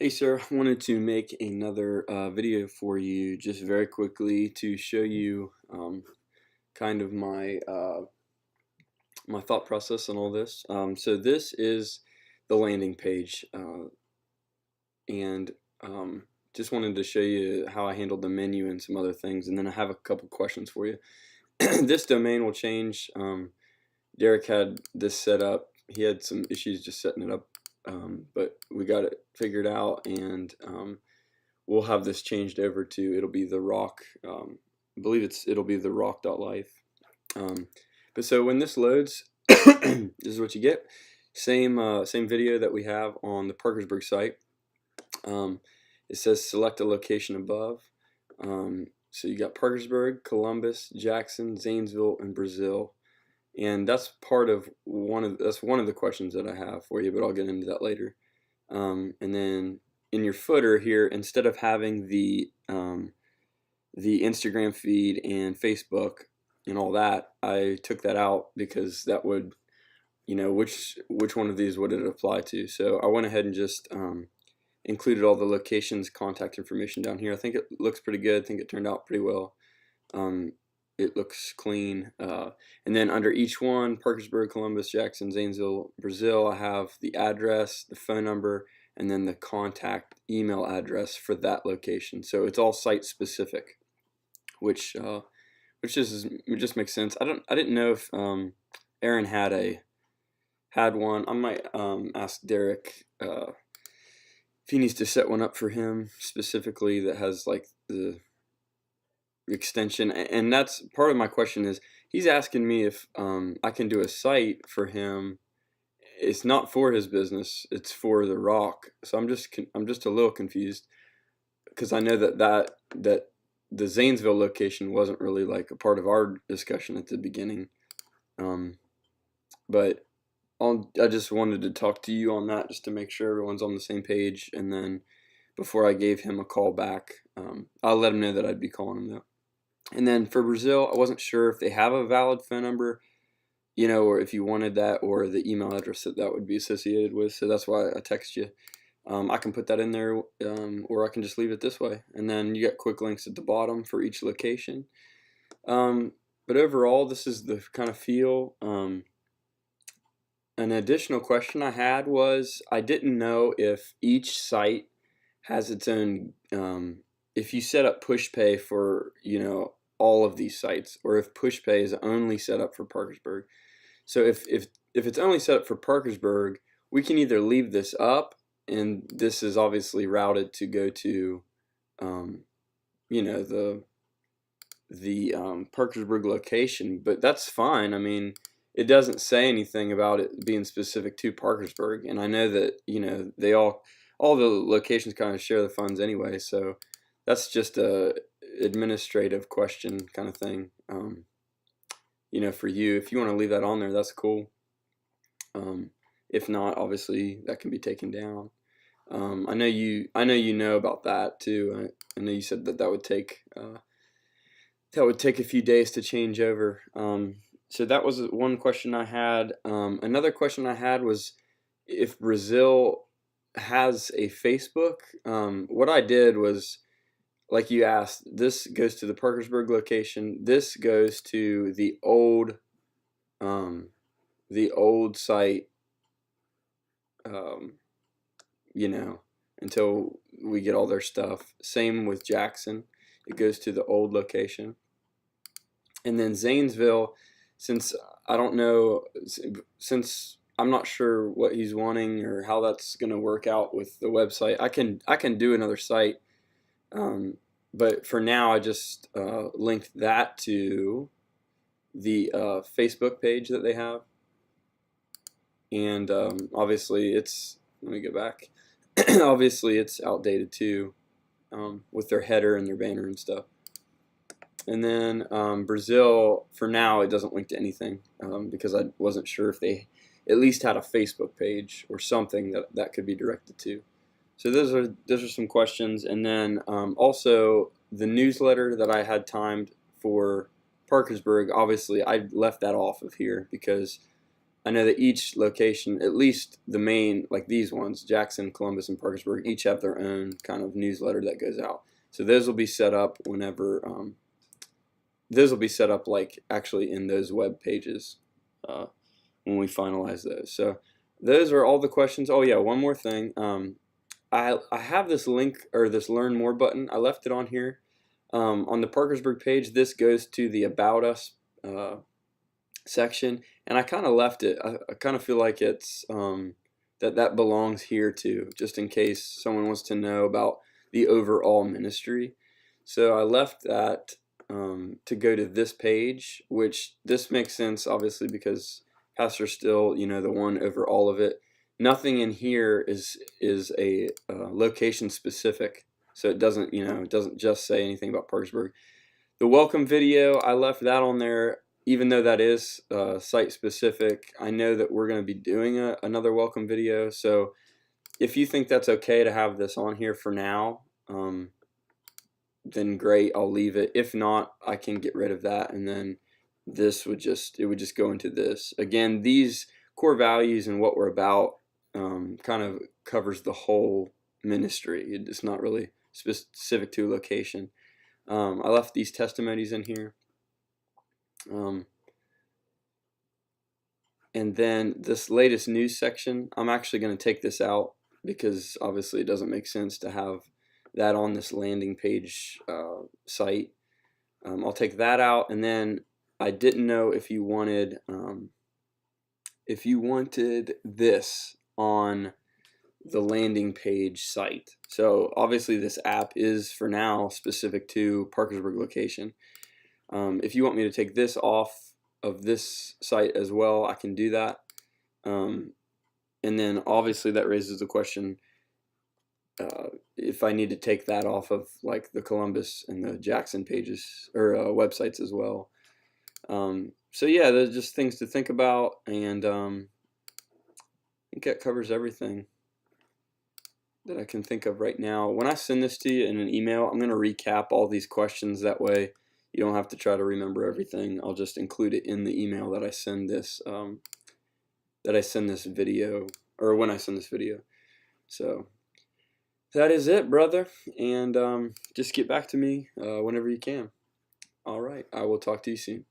Hey sir, I wanted to make another video for you just very quickly to show you kind of my thought process on all this. So this is the landing page, and just wanted to show you how I handled the menu and some other things, and then I have a couple questions for you. This domain will change. Derek had this set up. He had some issues just setting it up, but we got it figured out, and we'll have this changed over to, it'll be the rock, I believe it'll be the rock.life. But so when this loads, this is what you get. Same video that we have on the Parkersburg site. It says select a location above. So you got Parkersburg, Columbus, Jackson, Zanesville, and Brazil. And that's one of the questions that I have for you, but I'll get into that later. And then in your footer here, instead of having the Instagram feed and Facebook and all that, I took that out because that would, which one of these would it apply to? So I went ahead and just included all the locations, contact information down here. I think it looks pretty good. I think it turned out pretty well. It looks clean. And then under each one, Parkersburg, Columbus, Jackson, Zanesville, Brazil, I have the address, the phone number, and then the contact email address for that location. So it's all site specific, which just makes sense. I didn't know if Aaron had one. I might ask Derek if he needs to set one up for him specifically that has like the extension. And that's part of my question is he's asking me if I can do a site for him. It's not for his business, it's for the rock. So I'm just a little confused because I know that the Zanesville location wasn't really like a part of our discussion at the beginning. But I just wanted to talk to you on that just to make sure everyone's on the same page. And then before I gave him a call back, I'll let him know that I'd be calling him though. And then for Brazil, I wasn't sure if they have a valid phone number, or if you wanted that, or the email address that would be associated with. So that's why I text you. I can put that in there, or I can just leave it this way. And then you got quick links at the bottom for each location. But overall, this is the kind of feel. An additional question I had was, I didn't know if each site has its own, if you set up PushPay for, all of these sites, or if PushPay is only set up for Parkersburg. So if it's only set up for Parkersburg, we can either leave this up, and this is obviously routed to go to, the Parkersburg location, but that's fine. I mean, it doesn't say anything about it being specific to Parkersburg, and I know that they all the locations kind of share the funds anyway, so that's just a administrative question kind of thing. For you, if you want to leave that on there, that's cool. If not, obviously that can be taken down. I know you know about that too. I know you said that would take a few days to change over. So that was one question I had. Another question I had was if Brazil has a Facebook. What I did was, like you asked, this goes to the Parkersburg location. This goes to the old site, until we get all their stuff. Same with Jackson. It goes to the old location. And then Zanesville, since I don't know, since I'm not sure what he's wanting or how that's going to work out with the website, I can do another site. But for now, I just linked that to the Facebook page that they have. And obviously let me go back. Obviously it's outdated too, with their header and their banner and stuff. And then Brazil, for now, it doesn't link to anything, because I wasn't sure if they at least had a Facebook page or something that could be directed to. So those are some questions. And then also the newsletter that I had timed for Parkersburg, obviously I left that off of here because I know that each location, at least the main, like these ones, Jackson, Columbus, and Parkersburg, each have their own kind of newsletter that goes out. So those will be set up whenever, those will be set up like actually in those web pages when we finalize those. So those are all the questions. Oh yeah, one more thing. I have this link, or this Learn More button. I left it on here. On the Parkersburg page, this goes to the About Us section, and I kind of left it. I kind of feel like it's that belongs here too, just in case someone wants to know about the overall ministry. So I left that to go to this page, which this makes sense obviously because Pastor's still, you know, the one over all of it. Nothing in here is a location specific, so it doesn't, you know, it doesn't just say anything about Parkersburg. The welcome video, I left that on there, even though that is site specific. I know that we're going to be doing another welcome video, so if you think that's okay to have this on here for now, then great, I'll leave it. If not, I can get rid of that, and then this would just, it would just go into this. Again, these core values and what we're about kind of covers the whole ministry. It's not really specific to a location. I left these testimonies in here. And then this latest news section, I'm actually going to take this out because obviously it doesn't make sense to have that on this landing page site. I'll take that out, and then I didn't know if you wanted this on the landing page site. So obviously this app is for now specific to Parkersburg location. If you want me to take this off of this site as well, I can do that. And then obviously that raises the question, if I need to take that off of like the Columbus and the Jackson pages or websites as well. So yeah, there's just things to think about, and I think that covers everything that I can think of right now. When I send this to you in an email, I'm going to recap all these questions. That way you don't have to try to remember everything. I'll just include it in the email that I send this video, or when I send this video. So that is it, brother, and just get back to me whenever you can. All right, I will talk to you soon.